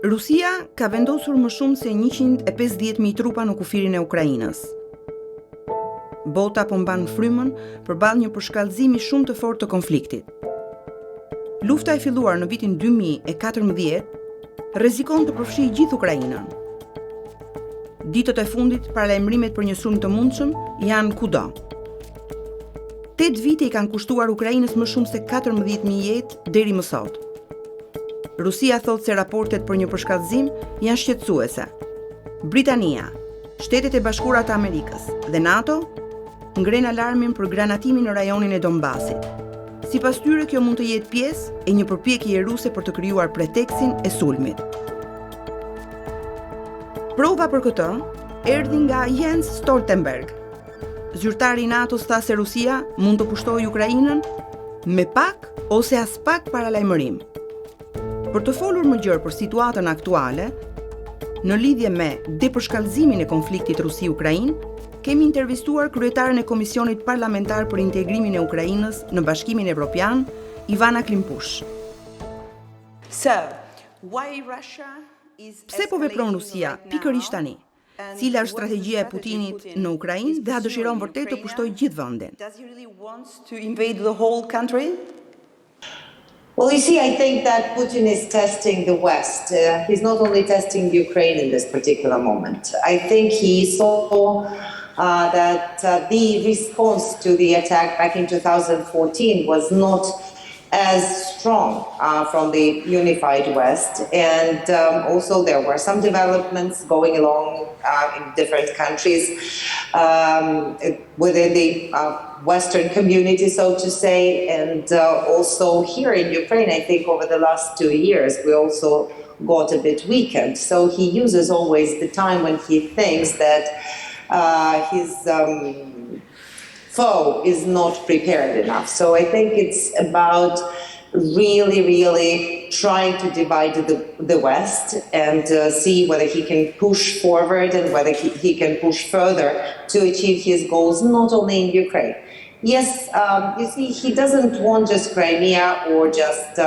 Rusia ka vendosur më shumë se 150.000 trupa në kufirin e Ukrainës. Bota po mban frymën përballë një përshkallëzimi shumë të fortë të konfliktit. Lufta e filluar në vitin 2014 rrezikon të përfshijë gjithë Ukrainën. Ditët e fundit paralajmërimet për një sulm të mundshëm janë kudo. 8 vite i kanë kushtuar Ukrainës më shumë se 14.000 jetë deri më sot. Rusia thotë se raportet për një përshkallëzim janë shqetësuese. Britania, Shtetet e Bashkuara të Amerikës dhe NATO ngren alarmin për granatimin në rajonin e Donbasit. Sipas tyre, kjo mund të jetë pjesë e një përpjekjeje ruse për të krijuar pretekstin e sulmit. Prova për këtë erdhi nga Jens Stoltenberg. Zyrtari i NATO-s tha se Rusia mund të pushtojë Ukrainën me pak ose as pak paralajmërim. Për të folur më gjerë për situatën aktuale, në lidhje me depërshkallëzimin e konfliktit Rusi-Ukrainë, kemi intervistuar kryetaren e Komisionit Parlamentar për Integrimin e Ukrainës në Bashkimin Evropian, Ivana Klimpush. Pse po vepron Rusia pikërisht tani? Cila është strategjia e Putinit në Ukrainë dhe a dëshiron vërtet të pushtojë gjithë vendin? Well, you see, I think that Putin is testing the West. He's not only testing Ukraine in this particular moment. I think he saw that the response to the attack back in 2014 was not as strong from the unified West. And also there were some developments going along in different countries within the Western community, so to say. And also here in Ukraine, I think over the last 2 years, we also got a bit weakened. So he uses always the time when he thinks that his foe is not prepared enough. So I think it's about really trying to divide the West and see whether he can push forward and whether he can push further to achieve his goals, not only in Ukraine. Yes, you see, he doesn't want just Crimea or just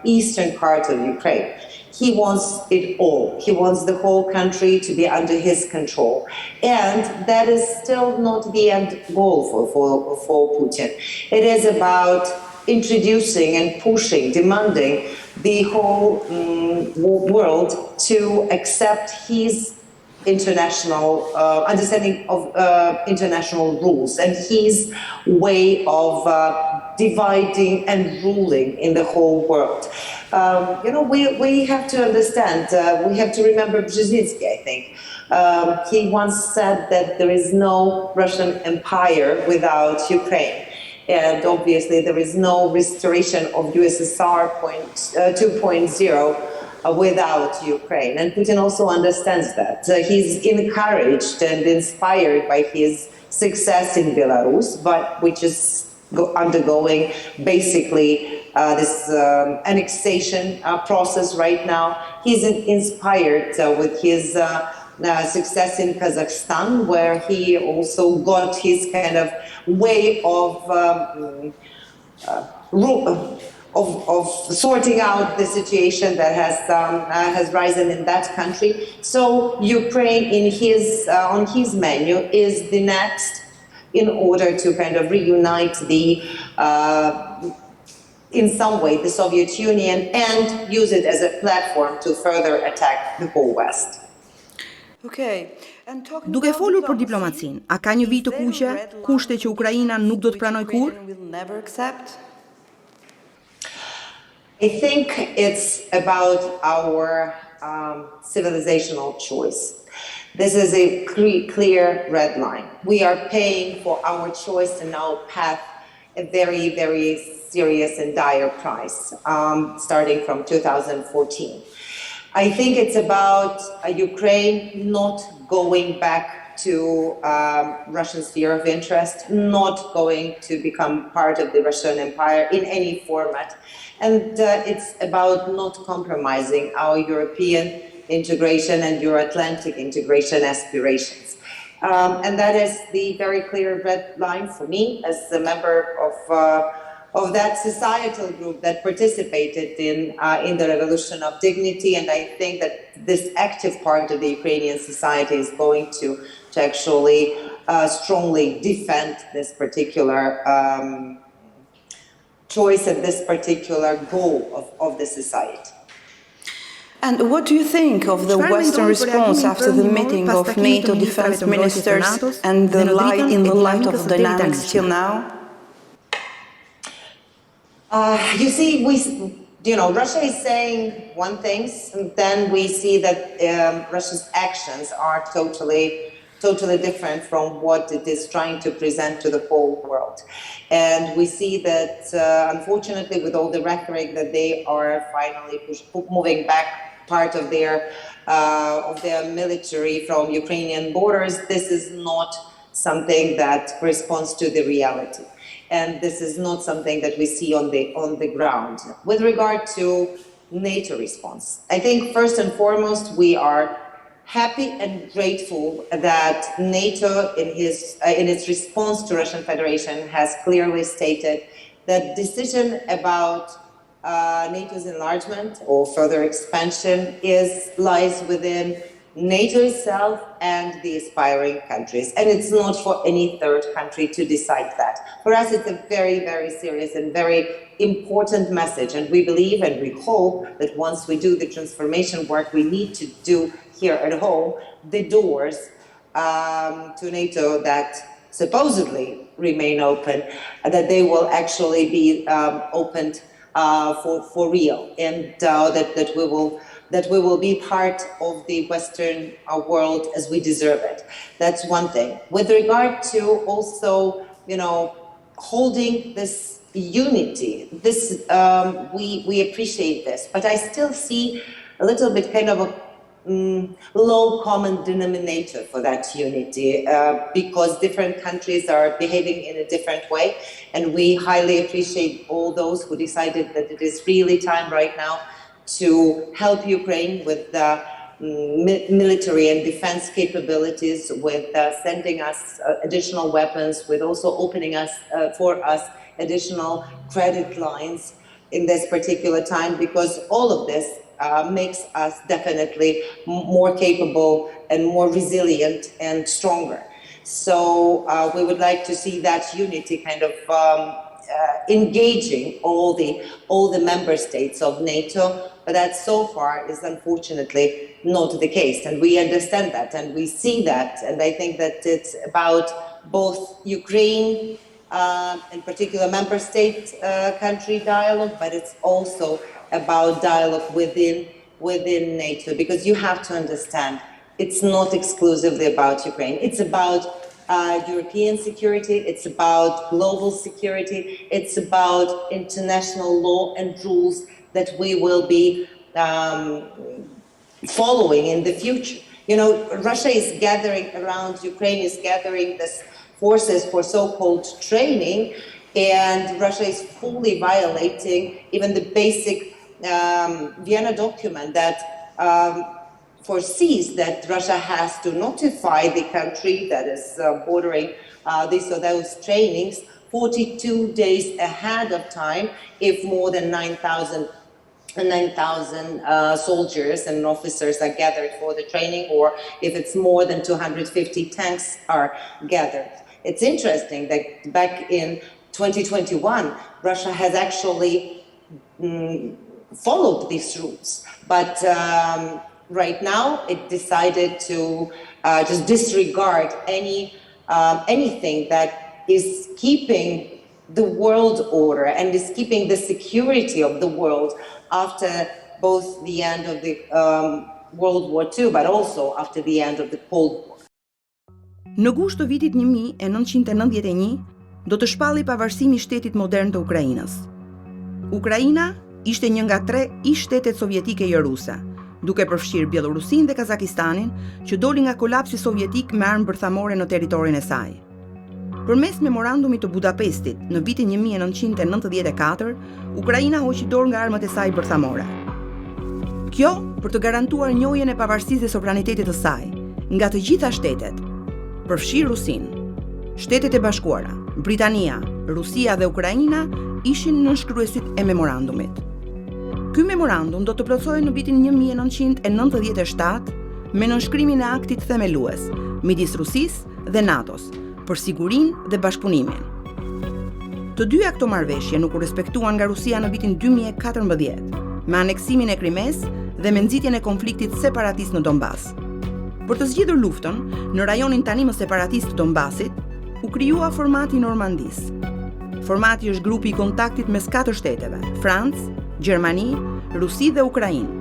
eastern part of Ukraine. He wants it all. He wants the whole country to be under his control. And that is still not the end goal for Putin. It is about introducing and pushing, demanding the whole world to accept his international understanding of international rules and his way of dividing and ruling in the whole world. We have to understand, we have to remember Brzezinski, I think. He once said that there is no Russian empire without Ukraine. And obviously there is no restoration of USSR 2.0 without Ukraine. And Putin also understands that. He's encouraged and inspired by his success in Belarus, but which is undergoing basically this annexation process right now. He's inspired with his success in Kazakhstan, where he also got his kind of way of sorting out the situation that has risen in that country. So Ukraine, on his menu, is the next in order to kind of reunite in some way the Soviet Union and use it as a platform to further attack the whole West. Duke folur për diplomacinë, a ka një vit të kuqe, kushte që Ukraina nuk do të pranojë kurrë? I think it's about our civilizational choice. This is a clear red line. We are paying for our choice and our path a very serious and dire price, starting from 2014. I think it's about Ukraine not going back to Russian sphere of interest, not going to become part of the Russian Empire in any format. And it's about not compromising our European integration and Euro-Atlantic integration aspirations. And that is the very clear red line for me as a member of that societal group that participated in the Revolution of Dignity, and I think that this active part of the Ukrainian society is going to actually strongly defend this particular choice and this particular goal of the society. And what do you think of the Western response after the meeting of NATO defense ministers and in the light of the dynamics till now? You see, Russia is saying one thing, and then we see that Russia's actions are totally different from what it is trying to present to the whole world. And we see that, unfortunately, with all the rhetoric that they are finally moving back part of their military from Ukrainian borders, this is not something that corresponds to the reality. And this is not something that we see on the ground. With regard to NATO response, I think first and foremost, we are happy and grateful that NATO, in its response to Russian Federation, has clearly stated that decision about NATO's enlargement or further expansion lies within NATO itself and the aspiring countries. And it's not for any third country to decide that. For us, it's a very, very serious and very important message. And we believe and we hope that once we do the transformation work we need to do here at home, the doors to NATO that supposedly remain open, that they will actually be opened for real, and that we will be part of the Western world as we deserve it. That's one thing. With regard to also, holding this unity, this we appreciate this, but I still see a little bit kind of a low common denominator for that unity, because different countries are behaving in a different way, and we highly appreciate all those who decided that it is really time right now to help Ukraine with the military and defense capabilities, with sending us additional weapons, with also opening for us additional credit lines in this particular time, because all of this makes us definitely more capable and more resilient and stronger. So we would like to see that unity kind of engaging all the member states of NATO, but that so far is unfortunately not the case. And we understand that and we see that. And I think that it's about both Ukraine, in particular member state country dialogue, but it's also about dialogue within NATO, because you have to understand it's not exclusively about Ukraine. It's about European security, it's about global security, it's about international law and rules that we will be following in the future. Russia is gathering around Ukraine, is gathering this forces for so-called training, and Russia is fully violating even the basic Vienna document that foresees that Russia has to notify the country that is bordering this or those trainings 42 days ahead of time if more than 9,000 soldiers and officers are gathered for the training, or if it's more than 250 tanks are gathered. It's interesting that back in 2021, Russia has actually followed these rules, but right now it decided to just disregard anything that is keeping the world order and is keeping the security of the world after both the end of the World War II, but also after the end of the Cold War. Në gusht të vitit 1991, do të shpalli pavarësimi i shtetit modern të Ukrainës. Ukraina ishte një nga 3 ish-shtetet sovjetike jorusa, duke përfshirë Bielorusinë dhe Kazakistanin, që doli nga kolapsi sovjetik me armë bërthamore në territorin e saj. Përmes memorandumit të Budapestit në vitin 1994, Ukraina hoqi dorë nga armët e saj bërthamore. Kjo për të garantuar njohjen e pavarësisë dhe sovranitetit të saj nga të gjitha shtetet, përfshirë Rusinë. Shtetet e Bashkuara, Britania, Rusia dhe Ukraina ishin nënshkruesit e memorandumit. Ky memorandum do të plotësohej në vitin 1997 me nënshkrimin e aktit themelues midis Rusisë dhe NATO-s për sigurinë dhe bashkëpunimin. Të dyja këto marrëveshje nuk u respektuan nga Rusia në vitin 2014 me aneksimin e Krimes dhe me nxitjen e konfliktit separatist në Donbas. Për të zgjidhur luftën në rajonin tani më separatist të Donbasit, u krijua formati Normandis. Formati është grupi i kontaktit mes 4 shteteve: Francë, Gjermani, Rusi dhe Ukrainë.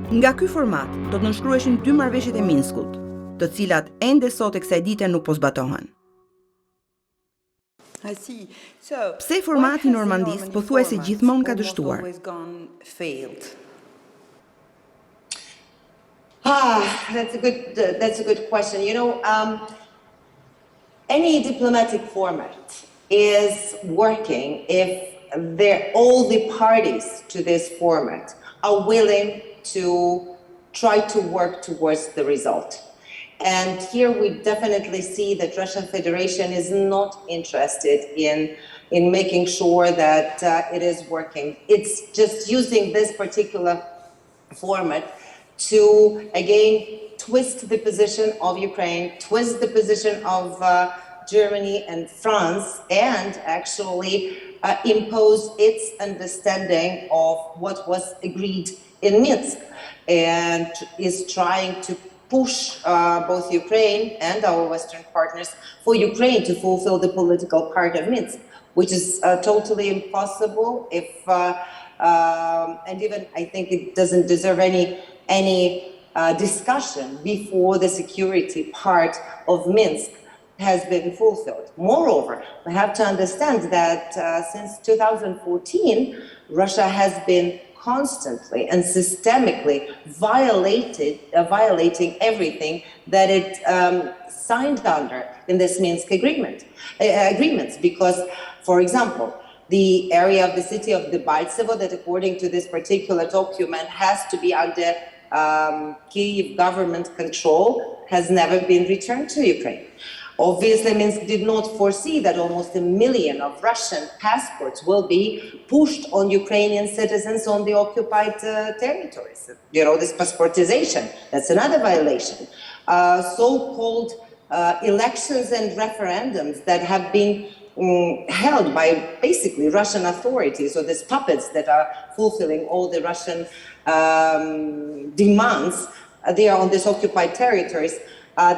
Nga ky format do të nënshkruheshin 2 marrëveshjet e Minskut, të cilat ende sot e kësaj dite nuk po zbatohen. Pse formati Normandis pothuajse gjithmonë ka dështuar? That's a good question. Any diplomatic format is working if all the parties to this format are willing to try to work towards the result. And here we definitely see that Russian Federation is not interested in making sure that it is working. It's just using this particular format to, again, twist the position of Ukraine, twist the position of Germany and France, and actually impose its understanding of what was agreed in Minsk, and is trying to push both Ukraine and our Western partners for Ukraine to fulfill the political part of Minsk, which is totally impossible if, and even I think it doesn't deserve any discussion before the security part of Minsk has been fulfilled. Moreover, we have to understand that since 2014, Russia has been constantly and systemically violating everything that it signed under in this Minsk agreements. Because, for example, the area of the city of Debaltsevo that, according to this particular document, has to be under Kyiv government control, has never been returned to Ukraine. Obviously, Minsk did not foresee that almost 1 million of Russian passports will be pushed on Ukrainian citizens on the occupied territories. This passportization, that's another violation. So-called elections and referendums that have been held by basically Russian authorities, or these puppets that are fulfilling all the Russian demands, they are on these occupied territories.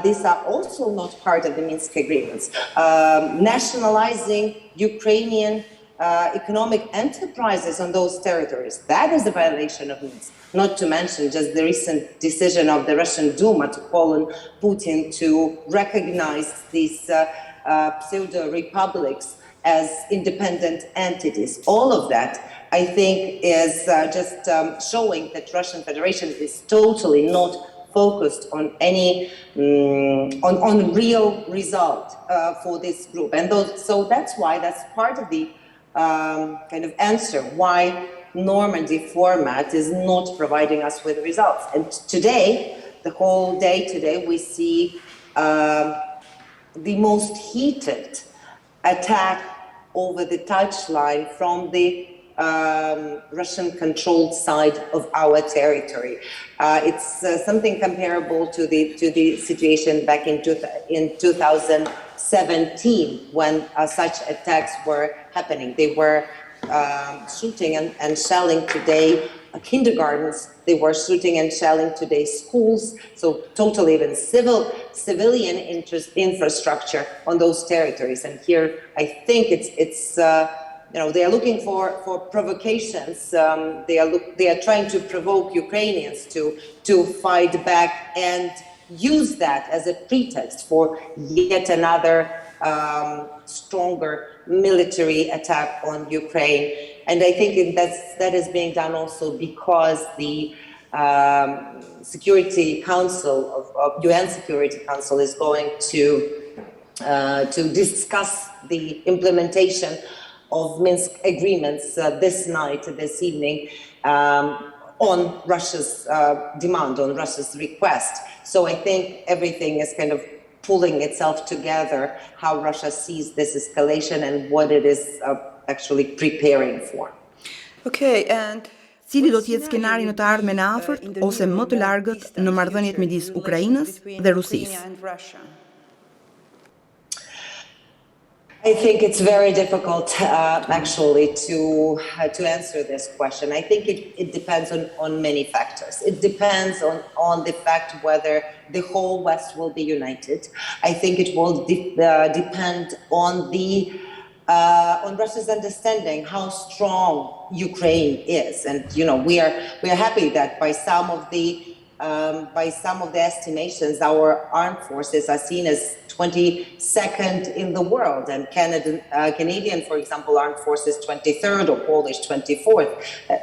These are also not part of the Minsk agreements. Nationalizing Ukrainian economic enterprises on those territories, that is a violation of Minsk. Not to mention just the recent decision of the Russian Duma to call on Putin to recognize these pseudo-republics as independent entities. All of that, I think, is just showing that Russian Federation is totally not focused on any on real result for this group, and so that's part of the kind of answer why Normandy format is not providing us with results. And today, the whole day today, we see the most heated attack over the touchline from the Russian-controlled side of our territory. It's something comparable to the situation back in 2017 when such attacks were happening. They were shooting and shelling today kindergartens. They were shooting and shelling today schools. So totally even civilian infrastructure on those territories. And here, I think it's they are looking for provocations. They are trying to provoke Ukrainians to fight back and use that as a pretext for yet another stronger military attack on Ukraine. And I think that is being done also because the Security Council of UN Security Council is going to discuss the implementation of Minsk agreements this evening, on Russia's demand, on Russia's request. So I think everything is kind of pulling itself together, how Russia sees this escalation and what it is actually preparing for. Okay, and cili do të jetë skenari në të ardhmen e afërt ose më të largët në marrëdhëniet midis Ukrainës dhe Rusisë? I think it's very difficult, actually, to answer this question. I think it depends on many factors. It depends on the fact whether the whole West will be united. I think it will depend on on Russia's understanding how strong Ukraine is, and we are happy that by some of the estimations, our armed forces are seen as 22nd in the world, and Canadian, for example, armed forces 23rd, or Polish 24th,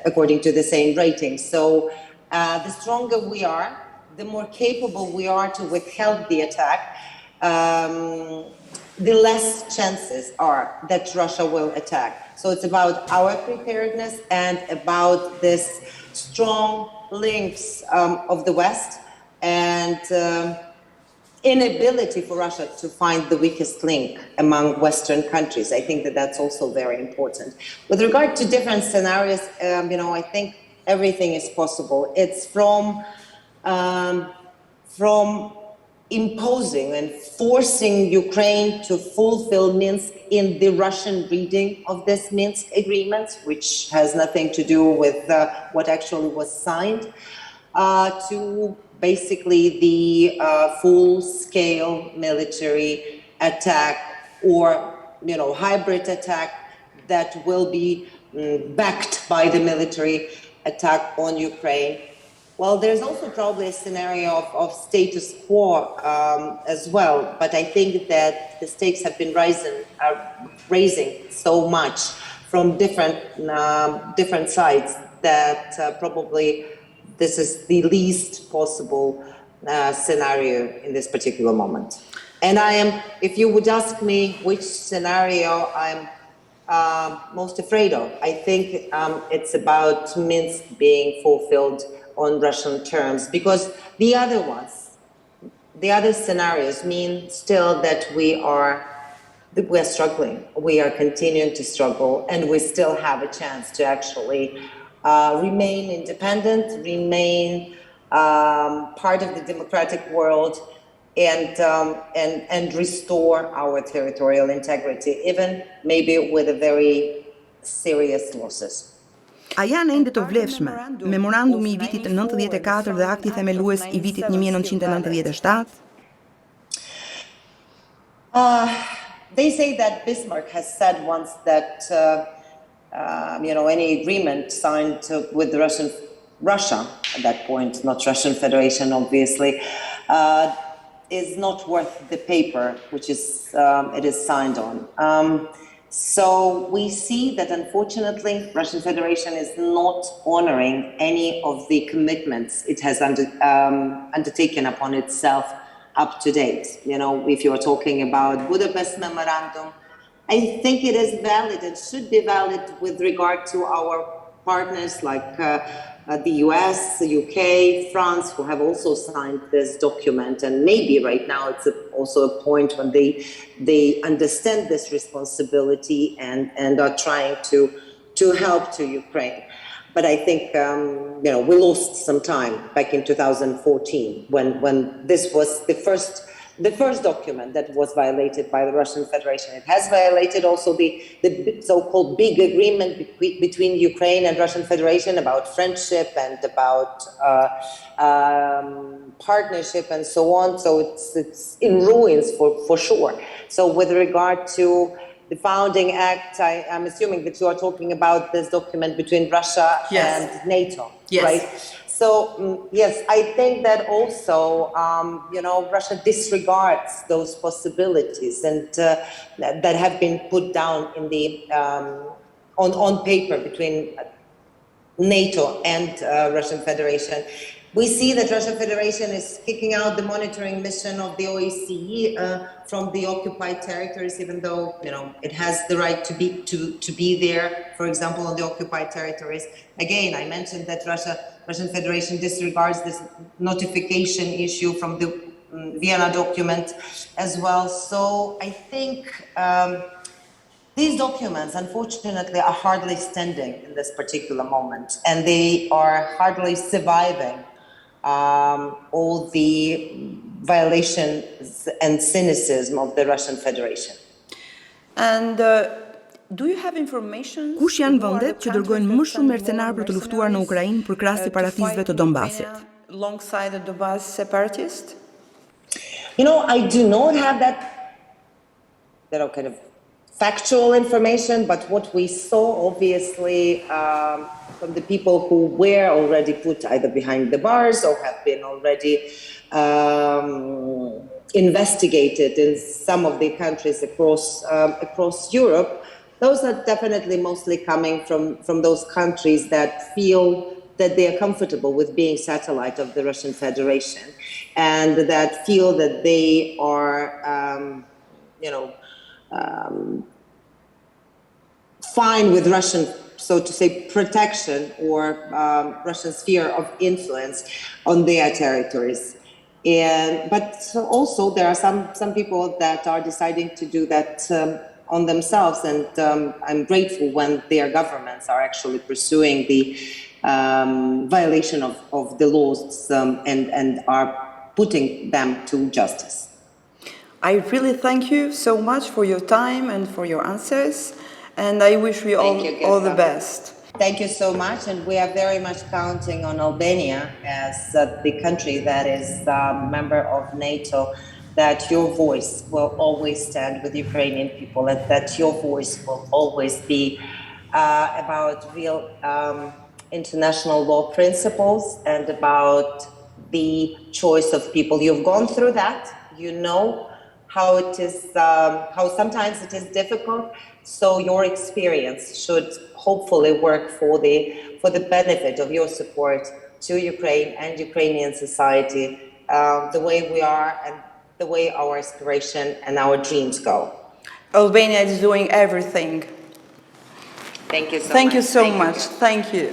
according to the same rating. So the stronger we are, the more capable we are to withhold the attack, the less chances are that Russia will attack. So it's about our preparedness and about this strong links of the West and inability for Russia to find the weakest link among Western countries. I think that that's also very important. With regard to different scenarios, I think everything is possible. It's from imposing and forcing Ukraine to fulfill Minsk in the Russian reading of this Minsk agreement, which has nothing to do with what actually was signed, to basically the full-scale military attack or hybrid attack that will be backed by the military attack on Ukraine. Well, there's also probably a scenario of status quo as well, but I think that the stakes have been raising so much from different sides that probably this is the least possible scenario in this particular moment. And if you would ask me which scenario I'm most afraid of, I think it's about Minsk being fulfilled on Russian terms, because the other scenarios mean still that we are struggling. We are continuing to struggle, and we still have a chance to actually remain independent, remain part of the democratic world, and restore our territorial integrity, even maybe with a very serious losses. A janë ende të vlefshme memorandumi I vitit 94 dhe akti themelues I vitit 1997? They say that Bismarck has said once that any agreement signed with Russia at that point, not Russian Federation, obviously, is not worth the paper which it is signed on. So we see that, unfortunately, Russian Federation is not honoring any of the commitments it has undertaken upon itself up to date. If you're talking about Budapest Memorandum, I think it is valid. It should be valid with regard to our partners like the US, the UK, France, who have also signed this document. And maybe right now it's also a point when they understand this responsibility and are trying to help to Ukraine. But I think, we lost some time back in 2014 when this was the first document that was violated by the Russian Federation. It has violated also the so-called big agreement between Ukraine and Russian Federation about friendship and about partnership and so on. So it's in ruins for sure. So with regard to the founding act, I'm assuming that you are talking about this document between Russia and NATO, right? So, yes, I think that also, Russia disregards those possibilities and that have been put down in on paper between NATO and Russian Federation. We see that Russian Federation is kicking out the monitoring mission of the OSCE from the occupied territories, even though it has the right to be there. For example, on the occupied territories. Again, I mentioned that Russian Federation disregards this notification issue from the Vienna document as well. So I think These documents, unfortunately, are hardly standing in this particular moment, and they are hardly surviving all the violations and cynicism of the Russian Federation. And do you have information? Kush janë vendet që dërgojnë më shumë mercenar për të luftuar në Ukrainë për krahas separatistëve të Donbasit? Alongside the Donbas separatists? I do not have that kind of factual information, but what we saw, obviously, from the people who were already put either behind the bars or have been already investigated in some of the countries across Europe, those are definitely mostly coming from those countries that feel that they are comfortable with being satellite of the Russian Federation, and that feel that they are, fine with Russian, so to say, protection or Russian sphere of influence on their territories. But also there are some people that are deciding to do that on themselves, and I'm grateful when their governments are actually pursuing the violation of the laws and are putting them to justice. I really thank you so much for your time and for your answers, and I wish you all the best. Thank you so much, and we are very much counting on Albania as the country that is a member of NATO, that your voice will always stand with Ukrainian people, and that your voice will always be about real international law principles and about the choice of people. You've gone through that. You know how it is, how sometimes it is difficult. So your experience should hopefully work for the benefit of your support to Ukraine and Ukrainian society, the way we are and the way our aspiration and our dreams go. Albania is doing everything. Thank you so much. Thank you so much. Thank you.